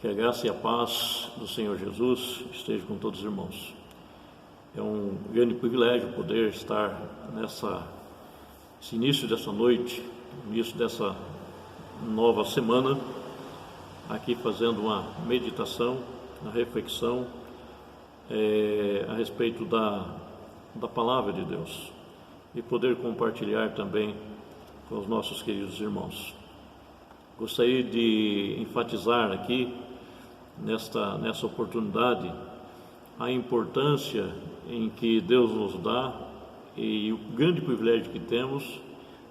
Que a graça e a paz do Senhor Jesus esteja com todos os irmãos. É um grande privilégio poder estar nesse início dessa noite, início dessa nova semana, aqui fazendo uma meditação, uma reflexão a respeito da palavra de Deus e poder compartilhar também com os nossos queridos irmãos. Gostaria de enfatizar aqui, nessa oportunidade, a importância em que Deus nos dá e o grande privilégio que temos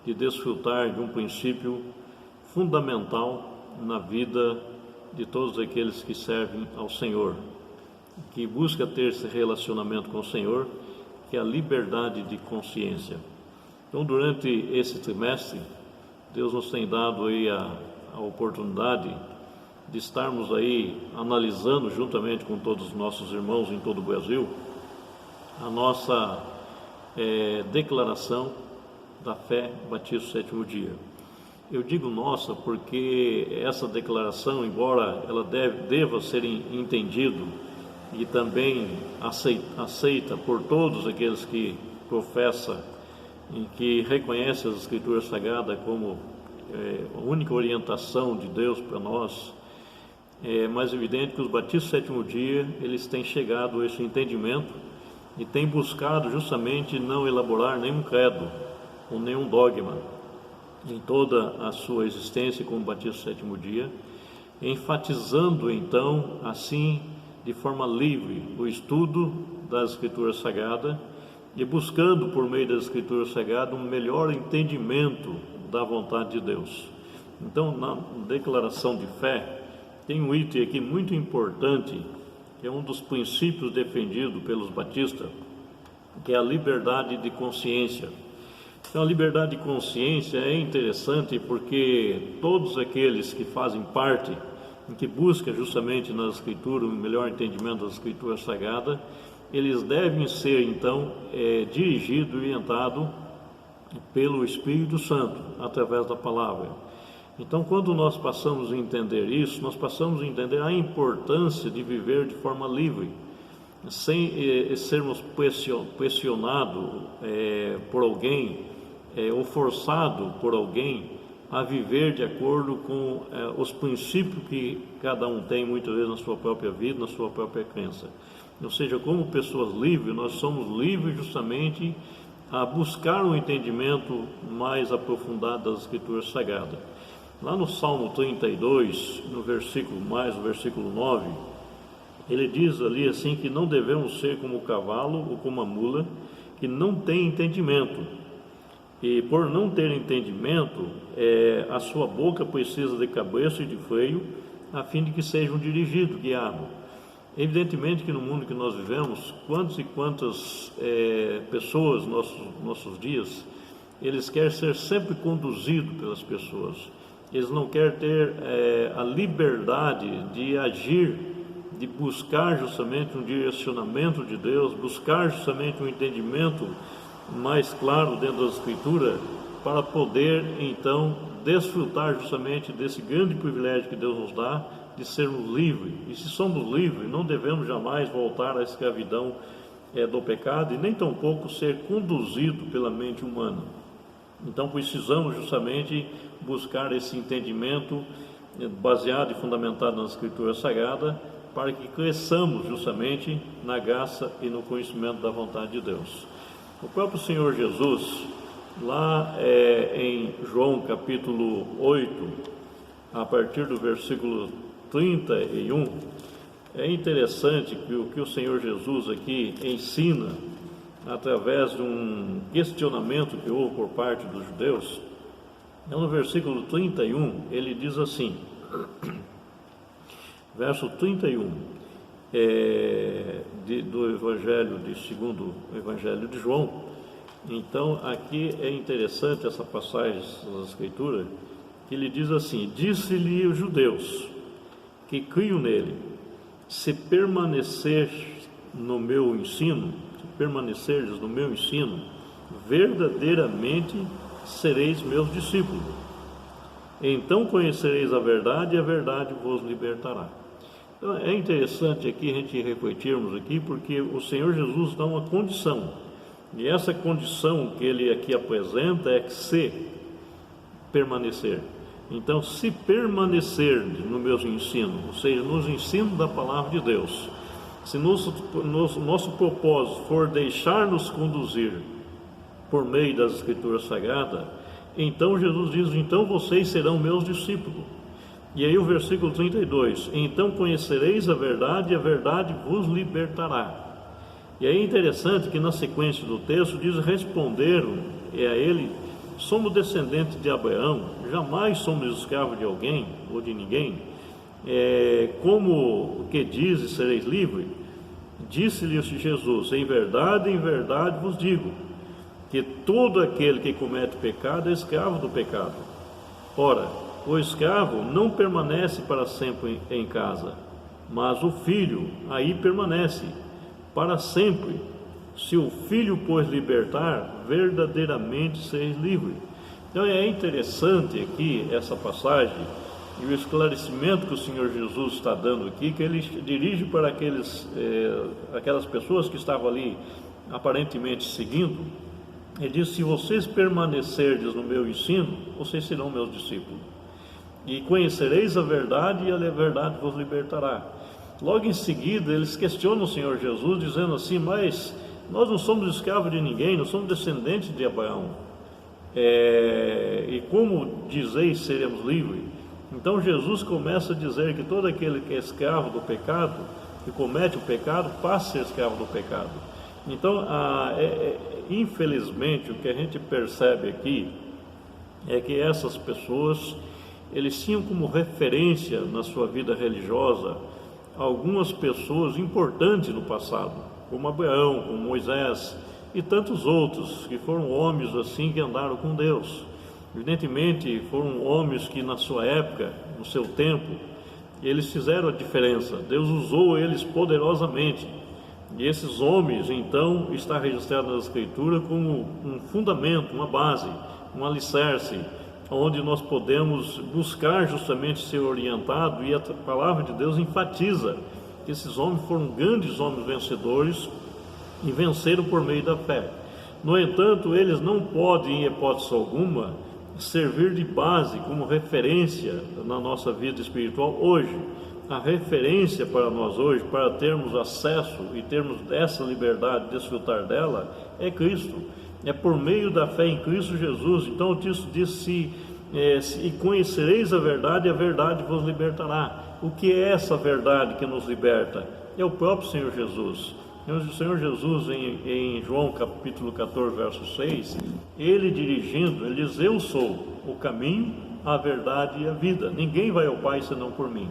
de desfrutar de um princípio fundamental na vida de todos aqueles que servem ao Senhor, que busca ter esse relacionamento com o Senhor, que é a liberdade de consciência. Então, durante esse trimestre, Deus nos tem dado aí a oportunidade de estarmos aí analisando, juntamente com todos os nossos irmãos em todo o Brasil, a nossa declaração da fé Batismo Sétimo Dia. Eu digo nossa porque essa declaração, embora ela deva ser entendido e também aceita por todos aqueles que professam e que reconhecem as Escrituras Sagradas como a única orientação de Deus para nós, é mais evidente que os batistas do sétimo dia, eles têm chegado a esse entendimento e têm buscado justamente não elaborar nenhum credo ou nenhum dogma em toda a sua existência como batista do sétimo dia, enfatizando então, assim, de forma livre, o estudo das Escrituras Sagradas e buscando por meio das Escrituras Sagradas um melhor entendimento da vontade de Deus. Então, na declaração de fé, tem um item aqui muito importante, que é um dos princípios defendidos pelos batistas, que é a liberdade de consciência. Então, a liberdade de consciência é interessante porque todos aqueles que fazem parte, que buscam justamente nas Escrituras um melhor entendimento das Escrituras Sagradas, eles devem ser, então, dirigidos e orientados pelo Espírito Santo, através da palavra. Então, quando nós passamos a entender isso, nós passamos a entender a importância de viver de forma livre, sem sermos pressionados por alguém ou forçados por alguém a viver de acordo com os princípios que cada um tem, muitas vezes, na sua própria vida, na sua própria crença. Ou seja, como pessoas livres, nós somos livres justamente a buscar um entendimento mais aprofundado das Escrituras Sagradas. Lá no Salmo 32, no versículo 9, ele diz ali assim que não devemos ser como o cavalo ou como a mula, que não tem entendimento. E por não ter entendimento, a sua boca precisa de cabeça e de freio, a fim de que sejam dirigidos, guiados. Evidentemente que no mundo que nós vivemos, quantas e quantas pessoas, nossos dias, eles querem ser sempre conduzidos pelas pessoas. Eles não querem ter a liberdade de agir, de buscar justamente um direcionamento de Deus, buscar justamente um entendimento mais claro dentro da Escritura, para poder então desfrutar justamente desse grande privilégio que Deus nos dá, de sermos livres. E se somos livres, não devemos jamais voltar à escravidão do pecado e nem tampouco ser conduzido pela mente humana. Então precisamos justamente buscar esse entendimento baseado e fundamentado nas Escrituras Sagradas, para que cresçamos justamente na graça e no conhecimento da vontade de Deus. O próprio Senhor Jesus, lá em João capítulo 8, a partir do versículo 31, é interessante que o que o Senhor Jesus aqui ensina, através de um questionamento que houve por parte dos judeus. No versículo 31, ele diz assim, verso 31, do Evangelho segundo o Evangelho de João. Então, aqui é interessante essa passagem das Escrituras, que ele diz assim: disse-lhe os judeus que criam nele, se permanecerdes no meu ensino, verdadeiramente sereis meus discípulos. Então conhecereis a verdade e a verdade vos libertará. Então, é interessante aqui a gente refletirmos aqui, porque o Senhor Jesus dá uma condição, e essa condição que ele aqui apresenta é que se permanecer. Então, se permanecer no meus ensinos, ou seja, nos ensinos da palavra de Deus, se nosso propósito for deixar-nos conduzir por meio das Escrituras Sagradas, então Jesus diz, então vocês serão meus discípulos. E aí o versículo 32, então conhecereis a verdade e a verdade vos libertará. E aí é interessante que na sequência do texto diz, responderam a ele, somos descendentes de Abraão, jamais somos escravos de alguém ou de ninguém. Como que dizes, sereis livres? Disse-lhes Jesus, em verdade vos digo, que todo aquele que comete pecado é escravo do pecado. Ora, o escravo não permanece para sempre em casa, mas o filho aí permanece para sempre. Se o filho, pois, libertar, verdadeiramente sereis livre. Então é interessante aqui essa passagem e o esclarecimento que o Senhor Jesus está dando aqui, que ele dirige para aquelas pessoas que estavam ali aparentemente seguindo. Ele diz, se vocês permanecerdes no meu ensino, vocês serão meus discípulos. E conhecereis a verdade, e a verdade vos libertará. Logo em seguida, eles questionam o Senhor Jesus, dizendo assim, mas nós não somos escravos de ninguém, nós somos descendentes de Abraão. E como dizeis, seremos livres? Então Jesus começa a dizer que todo aquele que é escravo do pecado, que comete o pecado, passa a ser escravo do pecado. Então, infelizmente, o que a gente percebe aqui é que essas pessoas, eles tinham como referência na sua vida religiosa algumas pessoas importantes no passado, como Abraão, como Moisés e tantos outros que foram homens assim que andaram com Deus. Evidentemente foram homens que na sua época, no seu tempo, eles fizeram a diferença. Deus usou eles poderosamente. E esses homens, então, está registrado na Escritura como um fundamento, uma base, um alicerce, onde nós podemos buscar justamente ser orientado, e a palavra de Deus enfatiza que esses homens foram grandes homens vencedores e venceram por meio da fé. No entanto, eles não podem, em hipótese alguma, servir de base como referência na nossa vida espiritual hoje. A referência para nós hoje, para termos acesso e termos essa liberdade, desfrutar dela, é Cristo. É por meio da fé em Cristo Jesus. Então o texto diz, e conhecereis a verdade vos libertará. O que é essa verdade que nos liberta? É o próprio Senhor Jesus. O Senhor Jesus, em João capítulo 14, verso 6, ele dirigindo, ele diz, eu sou o caminho, a verdade e a vida. Ninguém vai ao Pai senão por mim.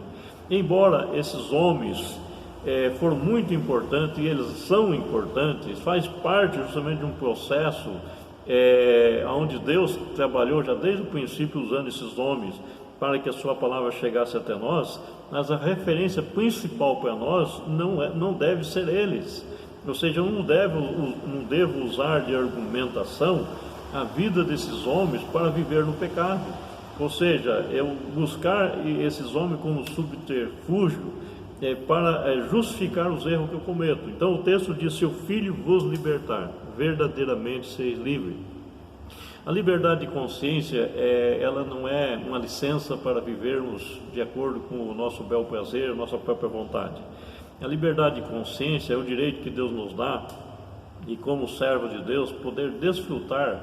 Embora esses homens foram muito importantes, e eles são importantes, faz parte justamente de um processo onde Deus trabalhou já desde o princípio usando esses homens para que a sua palavra chegasse até nós, mas a referência principal para nós não deve ser eles. Ou seja, eu não devo usar de argumentação a vida desses homens para viver no pecado. Ou seja, eu buscar esses homens como subterfúgio para justificar os erros que eu cometo. Então o texto diz, se o Filho vos libertar, verdadeiramente sereis livres. A liberdade de consciência, ela não é uma licença para vivermos de acordo com o nosso bel prazer, a nossa própria vontade. A liberdade de consciência é o direito que Deus nos dá, e como servo de Deus, poder desfrutar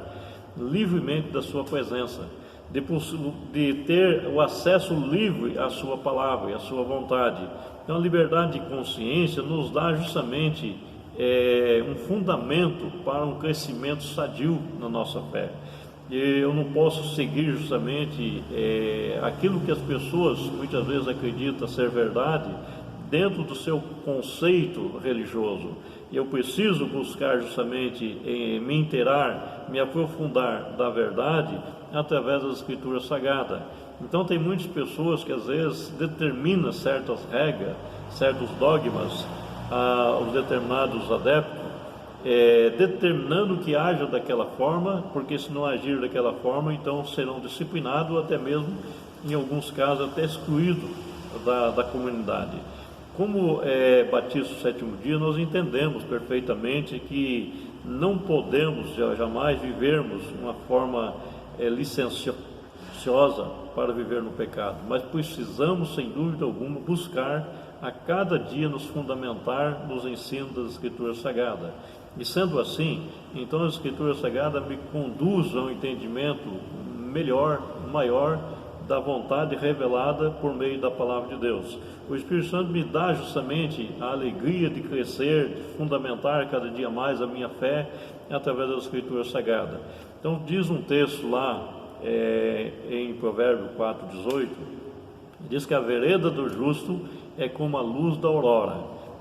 livremente da sua presença, de ter o acesso livre à sua palavra e à sua vontade. Então a liberdade de consciência nos dá justamente um fundamento para um crescimento sadio na nossa fé. Eu não posso seguir justamente aquilo que as pessoas muitas vezes acreditam ser verdade dentro do seu conceito religioso. Eu preciso buscar justamente me inteirar, me aprofundar da verdade através das Escrituras Sagradas. Então tem muitas pessoas que às vezes determinam certas regras, certos dogmas aos determinados adeptos, determinando que haja daquela forma, porque se não agir daquela forma, então serão disciplinados, até mesmo, em alguns casos, até excluídos da comunidade. Como batistas do sétimo dia, nós entendemos perfeitamente que não podemos jamais vivermos uma forma licenciosa para viver no pecado, mas precisamos, sem dúvida alguma, buscar a cada dia nos fundamentar nos ensinos das Escrituras Sagradas. E sendo assim, então as Escrituras Sagradas me conduzem a um entendimento melhor, maior, da vontade revelada por meio da Palavra de Deus. O Espírito Santo me dá justamente a alegria de crescer, de fundamentar cada dia mais a minha fé através das Escrituras Sagradas. Então diz um texto lá em Provérbios 4:18, diz que a vereda do justo é como a luz da aurora,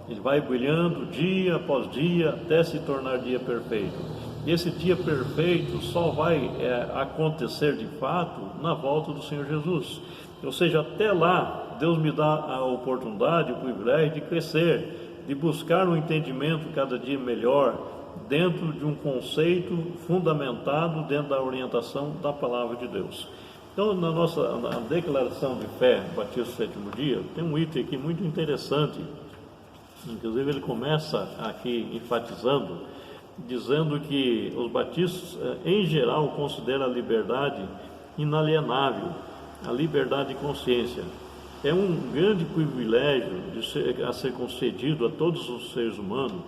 ele vai brilhando dia após dia até se tornar dia perfeito. E esse dia perfeito só vai acontecer de fato na volta do Senhor Jesus. Ou seja, até lá, Deus me dá a oportunidade, o privilégio de crescer, de buscar um entendimento cada dia melhor, dentro de um conceito fundamentado dentro da orientação da Palavra de Deus. Então, na declaração de fé, Batista do Sétimo Dia, tem um item aqui muito interessante. Inclusive, ele começa aqui enfatizando, dizendo que os batistas, em geral, consideram a liberdade inalienável, a liberdade de consciência. É um grande privilégio a ser concedido a todos os seres humanos,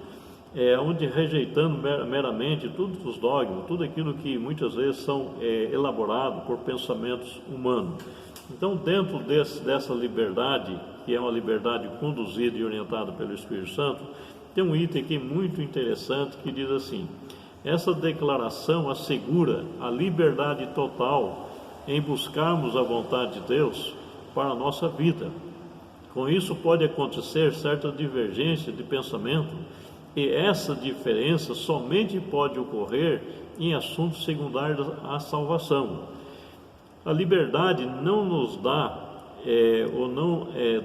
onde rejeitando meramente todos os dogmas, tudo aquilo que muitas vezes são elaborados por pensamentos humanos. Então, dentro dessa liberdade, que é uma liberdade conduzida e orientada pelo Espírito Santo, tem um item aqui muito interessante que diz assim: essa declaração assegura a liberdade total em buscarmos a vontade de Deus para a nossa vida. Com isso pode acontecer certa divergência de pensamento, e essa diferença somente pode ocorrer em assuntos secundários à salvação. A liberdade não nos dá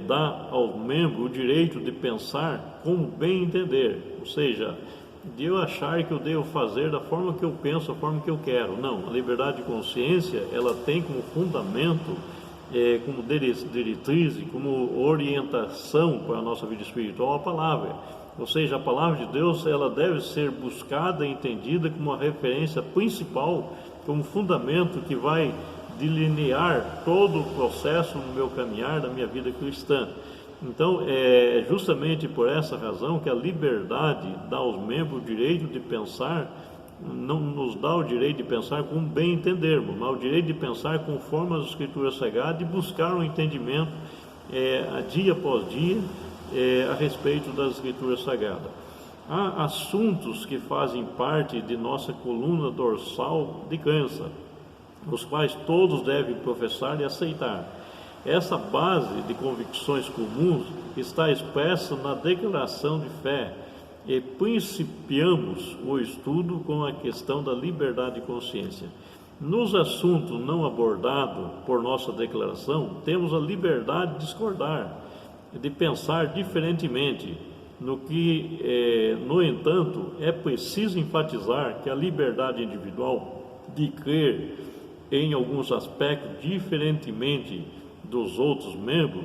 dá ao membro o direito de pensar como bem entender, ou seja, de eu achar que eu devo fazer da forma que eu penso, da forma que eu quero. Não, a liberdade de consciência, ela tem como fundamento, como diretriz, como orientação para a nossa vida espiritual a palavra. Ou seja, a palavra de Deus, ela deve ser buscada e entendida como uma referência principal, como fundamento que vai delinear todo o processo no meu caminhar, da minha vida cristã. Então, é justamente por essa razão que a liberdade dá aos membros o direito de pensar, não nos dá o direito de pensar como bem entendermos, mas o direito de pensar conforme as Escrituras Sagradas e buscar um entendimento dia após dia a respeito das Escrituras Sagradas. Há assuntos que fazem parte de nossa coluna dorsal de crença, os quais todos devem professar e aceitar. Essa base de convicções comuns está expressa na declaração de fé, e principiamos o estudo com a questão da liberdade de consciência. Nos assuntos não abordados por nossa declaração, temos a liberdade de discordar, de pensar diferentemente, no entanto, é preciso enfatizar que a liberdade individual de crer em alguns aspectos diferentemente dos outros membros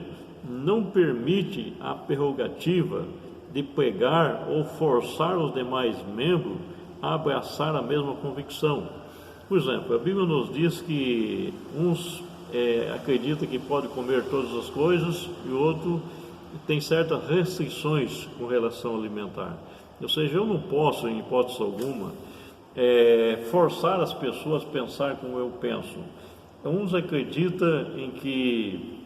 não permite a prerrogativa de pregar ou forçar os demais membros a abraçar a mesma convicção. Por exemplo, a Bíblia nos diz que uns acreditam que pode comer todas as coisas e o outro tem certas restrições com relação alimentar. Ou seja, eu não posso, em hipótese alguma, forçar as pessoas a pensar como eu penso. Uns acreditam em que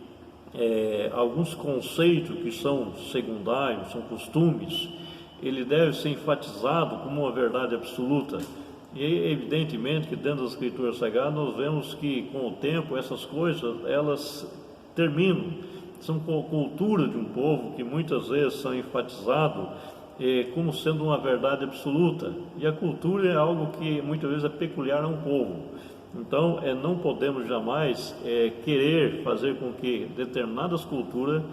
alguns conceitos que são secundários, são costumes, ele deve ser enfatizado como uma verdade absoluta. E evidentemente que dentro das Escrituras Sagradas nós vemos que com o tempo essas coisas elas terminam. São culturas de um povo que muitas vezes são enfatizados como sendo uma verdade absoluta. E a cultura é algo que muitas vezes é peculiar a um povo. Então, não podemos jamais querer fazer com que determinadas culturas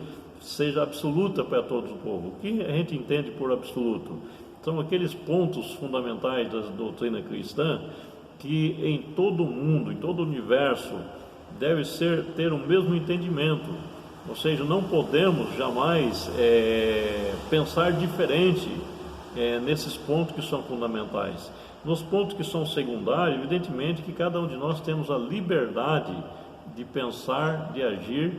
seja absoluta para todo o povo. O que a gente entende por absoluto? São aqueles pontos fundamentais da doutrina cristã que em todo o mundo, em todo o universo, deve ter o mesmo entendimento. Ou seja, não podemos jamais pensar diferente nesses pontos que são fundamentais. Nos pontos que são secundários, evidentemente que cada um de nós temos a liberdade de pensar, de agir,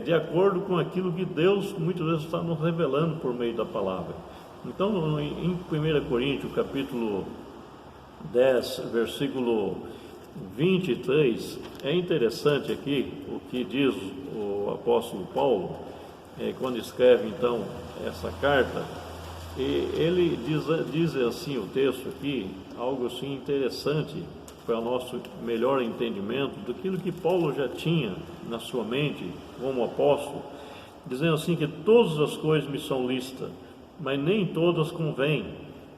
de acordo com aquilo que Deus muitas vezes está nos revelando por meio da palavra. Então, em 1 Coríntios, capítulo 10, versículo 23, é interessante aqui o que diz o apóstolo Paulo, quando escreve então essa carta, e ele diz assim o texto aqui, algo assim interessante para o nosso melhor entendimento daquilo que Paulo já tinha na sua mente como apóstolo, dizendo assim que todas as coisas me são lícitas, mas nem todas convêm.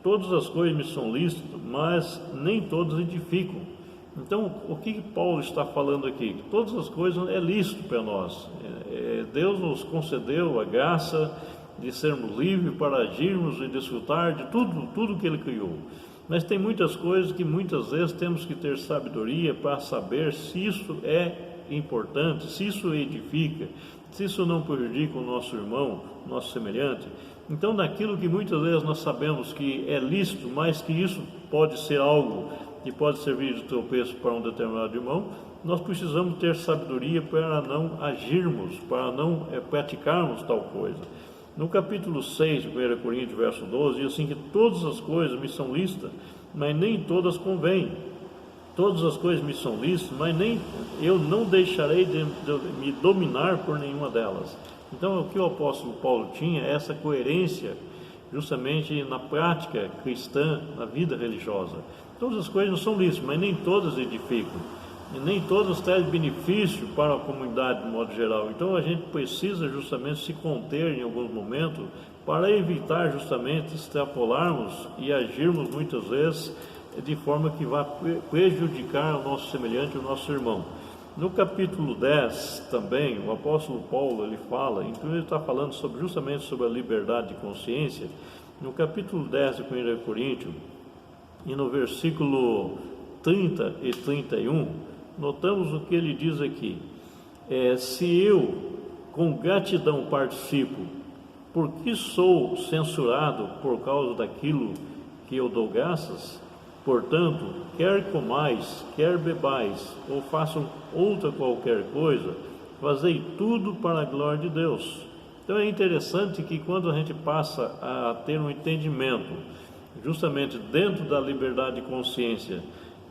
Todas as coisas me são lícitas, mas nem todas edificam. Então, o que Paulo está falando aqui? Todas as coisas é lícito para nós. Deus nos concedeu a graça de sermos livres para agirmos e desfrutar de tudo que Ele criou. Mas tem muitas coisas que muitas vezes temos que ter sabedoria para saber se isso é importante, se isso edifica, se isso não prejudica o nosso irmão, nosso semelhante. Então, naquilo que muitas vezes nós sabemos que é lícito, mas que isso pode ser algo que pode servir de tropeço para um determinado irmão, nós precisamos ter sabedoria para não agirmos, para não praticarmos tal coisa. No capítulo 6 de 1 Coríntios, verso 12, diz assim que todas as coisas me são lícitas, mas nem todas convêm. Todas as coisas me são lícitas, mas eu não deixarei de me dominar por nenhuma delas. Então, o que o apóstolo Paulo tinha é essa coerência justamente na prática cristã, na vida religiosa. Todas as coisas não são lícitas, mas nem todas edificam. E nem todas trazem benefício para a comunidade de modo geral. Então a gente precisa justamente se conter em alguns momentos para evitar justamente extrapolarmos e agirmos muitas vezes de forma que vá prejudicar o nosso semelhante, o nosso irmão. No capítulo 10 também, o apóstolo Paulo ele fala, então ele está falando justamente sobre a liberdade de consciência. No capítulo 10 de 1 Coríntios, e no versículo 30 e 31, notamos o que ele diz aqui: se eu com gratidão participo, por que sou censurado por causa daquilo que eu dou graças? Portanto, quer comais, quer bebais, ou façam outra qualquer coisa, fazei tudo para a glória de Deus. Então é interessante que quando a gente passa a ter um entendimento, justamente dentro da liberdade de consciência,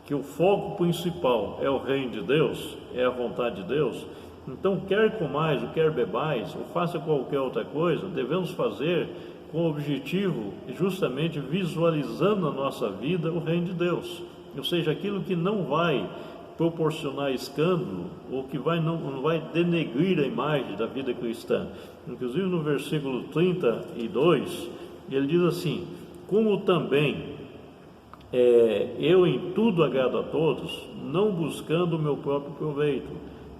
que o foco principal é o reino de Deus, é a vontade de Deus, então quer comais ou quer bebais, ou faça qualquer outra coisa, devemos fazer com o objetivo, justamente visualizando na nossa vida o reino de Deus, ou seja, aquilo que não vai proporcionar escândalo, ou que não vai denegrir a imagem da vida cristã. Inclusive no versículo 32, ele diz assim: como também eu em tudo agrado a todos, não buscando o meu próprio proveito,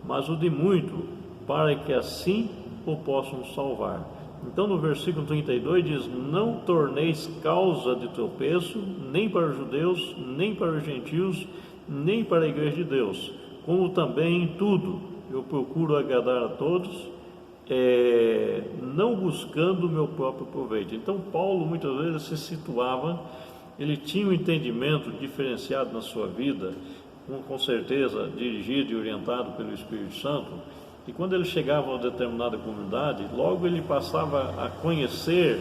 mas o de muito, para que assim o possam salvar. Então no versículo 32 diz: não torneis causa de tropeço, nem para os judeus, nem para os gentios, nem para a igreja de Deus, como também em tudo eu procuro agradar a todos, não buscando o meu próprio proveito. Então Paulo muitas vezes se situava, ele tinha um entendimento diferenciado na sua vida, com certeza dirigido e orientado pelo Espírito Santo, e quando ele chegava a uma determinada comunidade, logo ele passava a conhecer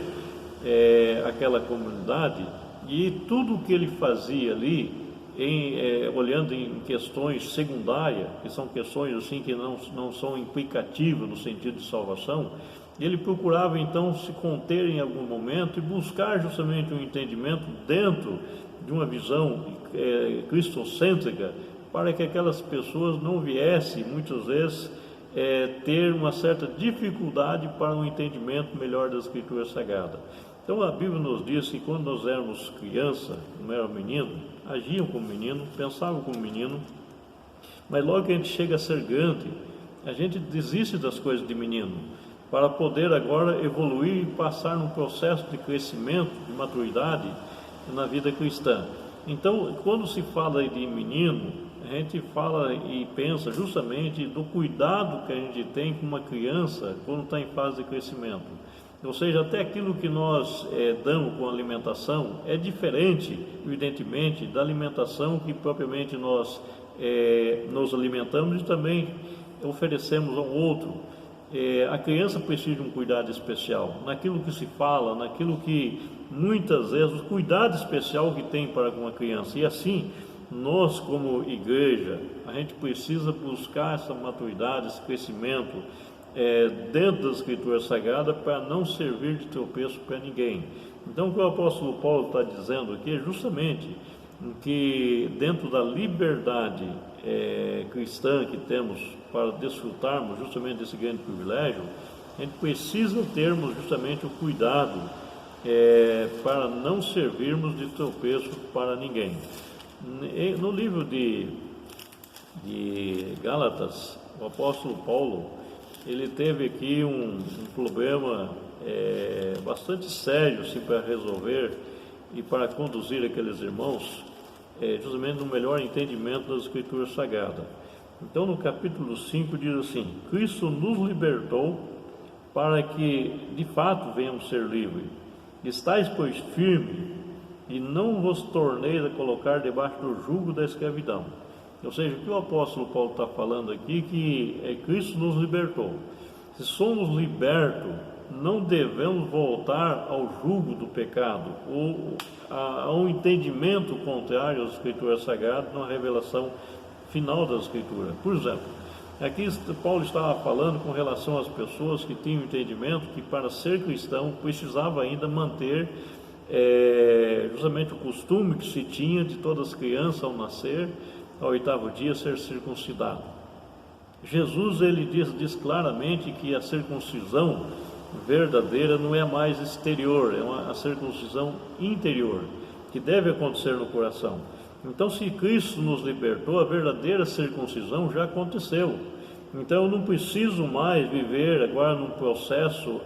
aquela comunidade, e tudo o que ele fazia ali, olhando em questões secundárias, que são questões assim que não são implicativas no sentido de salvação, ele procurava então se conter em algum momento e buscar justamente um entendimento dentro de uma visão cristocêntrica, para que aquelas pessoas não viessem muitas vezes ter uma certa dificuldade para um entendimento melhor da Escritura Sagrada. Então a Bíblia nos diz que quando nós éramos criança, não era menino, agiam como menino, pensavam como menino, mas logo que a gente chega a ser grande, a gente desiste das coisas de menino, para poder agora evoluir e passar num processo de crescimento, de maturidade na vida cristã. Então, quando se fala de menino, a gente fala e pensa justamente do cuidado que a gente tem com uma criança quando está em fase de crescimento. Ou seja, até aquilo que nós damos com alimentação é diferente, evidentemente, da alimentação que propriamente nós nos alimentamos e também oferecemos ao outro. A criança precisa de um cuidado especial, naquilo que se fala, naquilo que muitas vezes, o cuidado especial que tem para com a criança. E assim, nós como igreja, a gente precisa buscar essa maturidade, esse crescimento dentro da Escritura Sagrada para não servir de tropeço para ninguém. Então, o que o apóstolo Paulo está dizendo aqui é justamente que dentro da liberdade cristã que temos para desfrutarmos justamente desse grande privilégio, a gente precisa termos justamente o cuidado para não servirmos de tropeço para ninguém. No livro de Gálatas, o apóstolo Paulo, ele teve aqui um problema bastante sério assim, para resolver e para conduzir aqueles irmãos justamente no melhor entendimento das Escrituras Sagradas. Então, no capítulo 5 diz assim: Cristo nos libertou para que de fato venhamos ser livres. Estais, pois, firme, e não vos torneis a colocar debaixo do jugo da escravidão. Ou seja, o que o apóstolo Paulo está falando aqui, que Cristo nos libertou. Se somos libertos, não devemos voltar ao jugo do pecado, ou a um entendimento contrário às Escrituras Sagradas, na revelação final da Escritura. Por exemplo, aqui Paulo estava falando com relação às pessoas que tinham entendimento que para ser cristão precisava ainda manter justamente o costume que se tinha de todas as crianças ao nascer, ao 8º dia, ser circuncidado. Jesus ele diz claramente que a circuncisão verdadeira não é mais exterior, é a circuncisão interior, que deve acontecer no coração. Então, se Cristo nos libertou, a verdadeira circuncisão já aconteceu. Então, eu não preciso mais viver agora num processo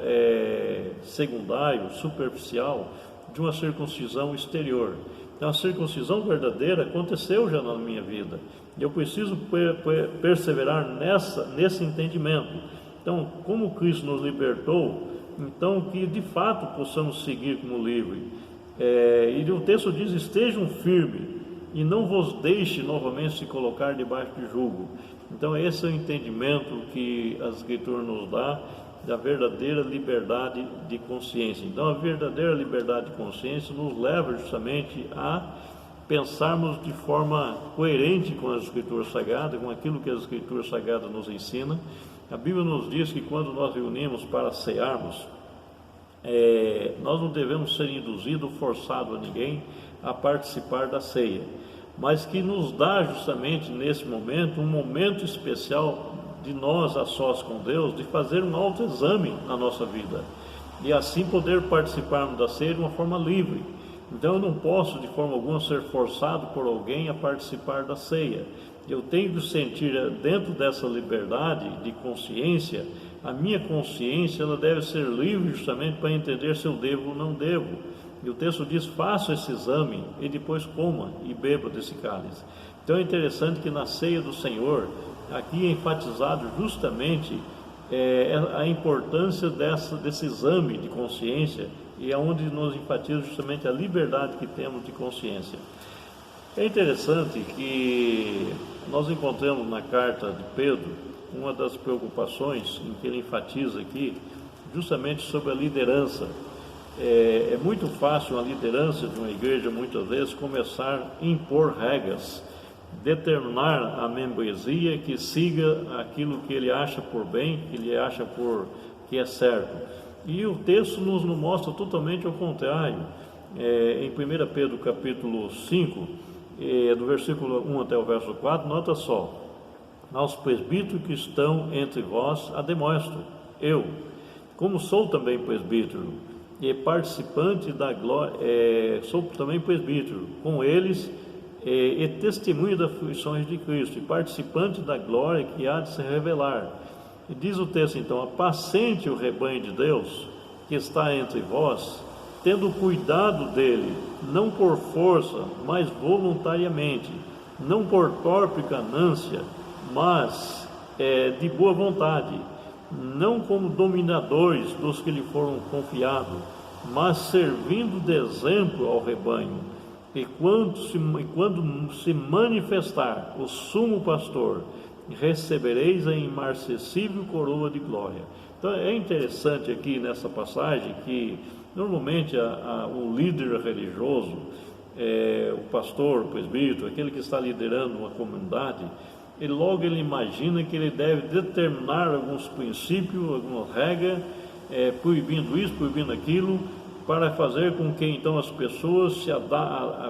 secundário, superficial, de uma circuncisão exterior. Então, a circuncisão verdadeira aconteceu já na minha vida. Eu preciso perseverar nesse entendimento. Então, como Cristo nos libertou, então que de fato possamos seguir como livre. E o texto diz: estejam firmes e não vos deixe novamente se colocar debaixo de jugo. Então, esse é o entendimento que a Escritura nos dá da verdadeira liberdade de consciência. Então, a verdadeira liberdade de consciência nos leva justamente a pensarmos de forma coerente com as Escrituras Sagradas, com aquilo que as Escrituras Sagradas nos ensinam. A Bíblia nos diz que quando nós reunimos para cearmos, nós não devemos ser induzidos ou forçados a ninguém a participar da ceia, mas que nos dá justamente nesse momento, um momento especial de nós a sós com Deus, de fazer um autoexame na nossa vida, e assim poder participarmos da ceia de uma forma livre. Então eu não posso de forma alguma ser forçado por alguém a participar da ceia. Eu tenho que sentir dentro dessa liberdade de consciência, a minha consciência ela deve ser livre justamente para entender se eu devo ou não devo. E o texto diz: faça esse exame e depois coma e beba desse cálice. Então é interessante que na ceia do Senhor, aqui é enfatizado justamente a importância desse exame de consciência, e é onde nos enfatiza justamente a liberdade que temos de consciência. É interessante que nós encontramos na carta de Pedro uma das preocupações em que ele enfatiza aqui, justamente sobre a liderança. É muito fácil a liderança de uma igreja, muitas vezes, começar a impor regras, determinar a membresia que siga aquilo que ele acha por bem, que ele acha que é certo. E o texto nos mostra totalmente ao contrário. Em 1 Pedro capítulo 5, do versículo 1 até o verso 4, nota só: aos presbíteros que estão entre vós ademoesto, eu, como sou também presbítero, e participante da glória, sou também presbítero, com eles, e testemunho das aflições de Cristo, e participante da glória que há de se revelar. E diz o texto então: apacente o rebanho de Deus que está entre vós, tendo cuidado dele, não por força, mas voluntariamente, não por torpe ganância, mas de boa vontade, não como dominadores dos que lhe foram confiados, mas servindo de exemplo ao rebanho. E quando se manifestar o sumo pastor, recebereis a imarcessível coroa de glória. Então é interessante aqui nessa passagem que normalmente o líder religioso, o pastor, o presbítero, aquele que está liderando uma comunidade, ele imagina que ele deve determinar alguns princípios, algumas regras, proibindo isso, proibindo aquilo, para fazer com que então as pessoas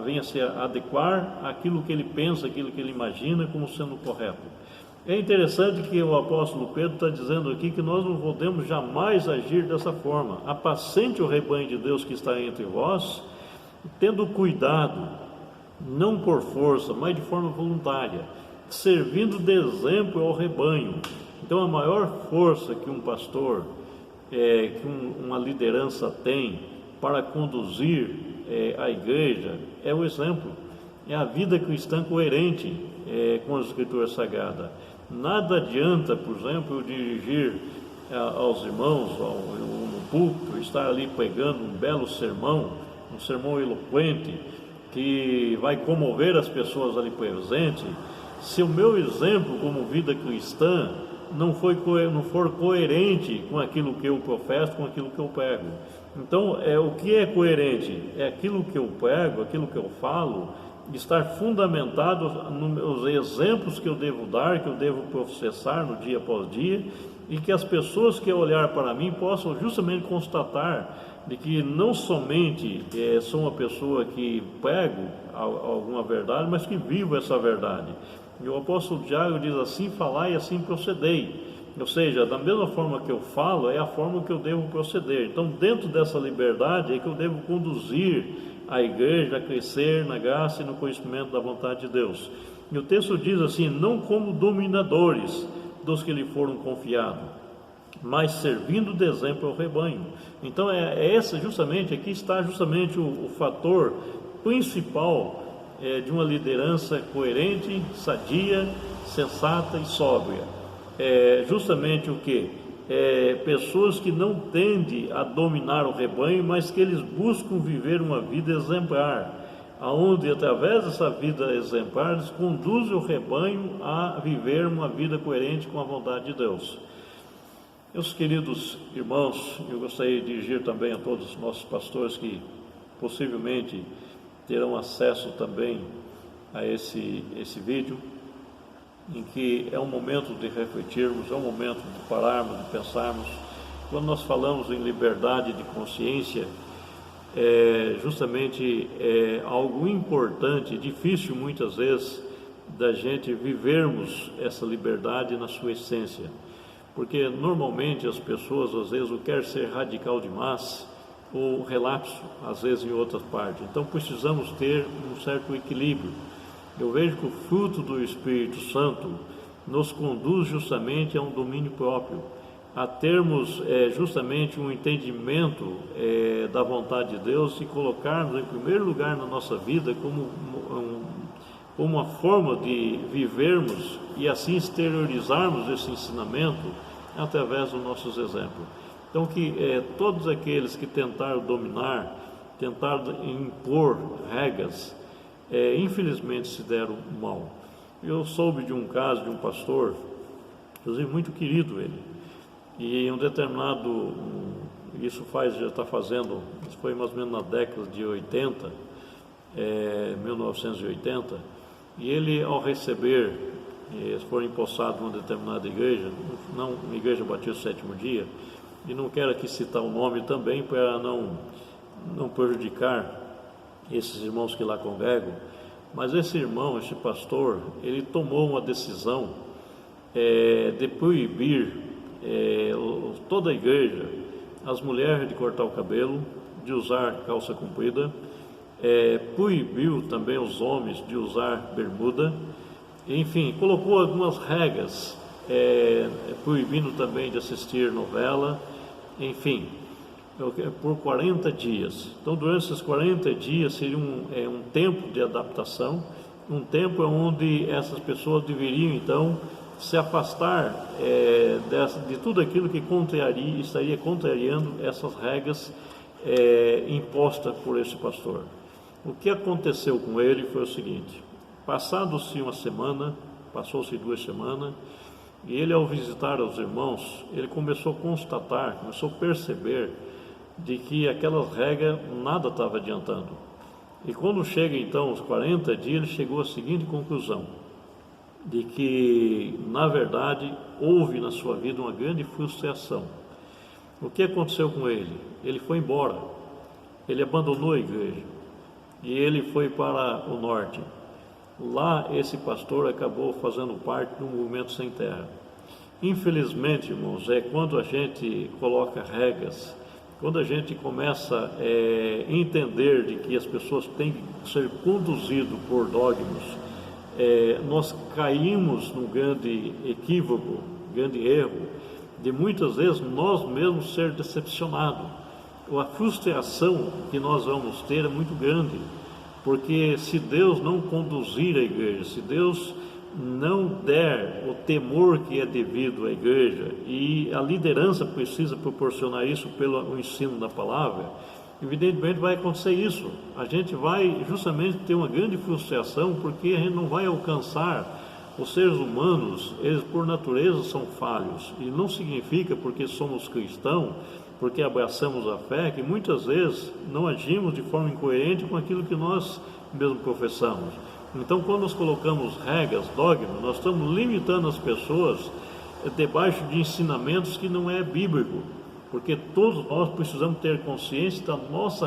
venham se adequar àquilo que ele pensa, aquilo que ele imagina como sendo correto. É interessante que o apóstolo Pedro está dizendo aqui que nós não podemos jamais agir dessa forma. Apacente o rebanho de Deus que está entre vós, tendo cuidado, não por força, mas de forma voluntária, servindo de exemplo ao rebanho. Então a maior força que um pastor, que uma liderança tem para conduzir a igreja é o exemplo, é a vida cristã coerente com as Escrituras Sagradas. Nada adianta, por exemplo, eu dirigir aos irmãos no púlpito, estar ali pregando um belo sermão, um sermão eloquente, que vai comover as pessoas ali presentes, se o meu exemplo como vida cristã não for coerente com aquilo que eu professo, com aquilo que eu prego. Então, o que é coerente? É aquilo que eu prego, aquilo que eu falo, estar fundamentado nos exemplos que eu devo dar, que eu devo processar no dia após dia, e que as pessoas que olhar para mim possam justamente constatar de que não somente sou uma pessoa que prego alguma verdade, mas que vivo essa verdade. E o apóstolo Tiago diz assim: falai e assim procedei. Ou seja, da mesma forma que eu falo, é a forma que eu devo proceder. Então, dentro dessa liberdade é que eu devo conduzir a igreja a crescer na graça e no conhecimento da vontade de Deus. E o texto diz assim: não como dominadores dos que lhe foram confiados, mas servindo de exemplo ao rebanho. Então, aqui está justamente o fator principal de uma liderança coerente, sadia, sensata e sóbria. Justamente o que? Pessoas que não tendem a dominar o rebanho, mas que eles buscam viver uma vida exemplar, aonde através dessa vida exemplar eles conduzem o rebanho a viver uma vida coerente com a vontade de Deus. Meus queridos irmãos, eu gostaria de dirigir também a todos os nossos pastores que possivelmente terão acesso também a esse vídeo, em que é um momento de refletirmos, é um momento de pararmos, de pensarmos. Quando nós falamos em liberdade de consciência, justamente algo importante, difícil muitas vezes, da gente vivermos essa liberdade na sua essência, porque normalmente as pessoas às vezes querem ser radical demais ou relapso às vezes em outras partes. Então precisamos ter um certo equilíbrio. Eu vejo que o fruto do Espírito Santo nos conduz justamente a um domínio próprio, a termos justamente um entendimento da vontade de Deus e colocarmos em primeiro lugar na nossa vida como uma forma de vivermos e assim exteriorizarmos esse ensinamento através dos nossos exemplos. Então que todos aqueles que tentaram dominar, tentaram impor regras, infelizmente se deram mal. Eu soube de um caso de um pastor, inclusive muito querido ele, e em um determinado, isso foi mais ou menos na década de 80, 1980, e ele ao receber, foi empossado numa determinada igreja, não uma igreja batista Sétimo Dia, e não quero aqui citar o nome também para não prejudicar esses irmãos que lá congregam, mas esse pastor, ele tomou uma decisão de proibir toda a igreja, as mulheres de cortar o cabelo, de usar calça comprida, proibiu também os homens de usar bermuda, enfim, colocou algumas regras, proibindo também de assistir novela, enfim, por 40 dias. Então, durante esses 40 dias seria um tempo de adaptação, um tempo onde essas pessoas deveriam então se afastar de tudo aquilo que estaria contrariando essas regras impostas por esse pastor. O que aconteceu com ele foi o seguinte: passou-se 2 semanas, e ele, ao visitar os irmãos, ele começou a perceber de que aquelas regras nada estava adiantando. E quando chega então os 40 dias, ele chegou à seguinte conclusão: de que, na verdade, houve na sua vida uma grande frustração. O que aconteceu com ele? Ele foi embora, ele abandonou a igreja e ele foi para o norte. Lá, esse pastor acabou fazendo parte do movimento Sem Terra. Infelizmente, irmãos, quando a gente coloca regras, quando a gente começa a entender de que as pessoas têm que ser conduzidas por dogmas, nós caímos num grande equívoco, grande erro, de muitas vezes nós mesmos ser decepcionados. A frustração que nós vamos ter é muito grande, porque se Deus não conduzir a igreja, se Deus não der o temor que é devido à igreja, e a liderança precisa proporcionar isso pelo ensino da palavra, evidentemente vai acontecer isso. A gente vai justamente ter uma grande frustração, porque a gente não vai alcançar. Os seres humanos, eles por natureza são falhos, e não significa porque somos cristãos, porque abraçamos a fé, que muitas vezes não agimos de forma incoerente com aquilo que nós mesmos professamos. Então, quando nós colocamos regras, dogmas, nós estamos limitando as pessoas debaixo de ensinamentos que não é bíblico, porque todos nós precisamos ter consciência da nossa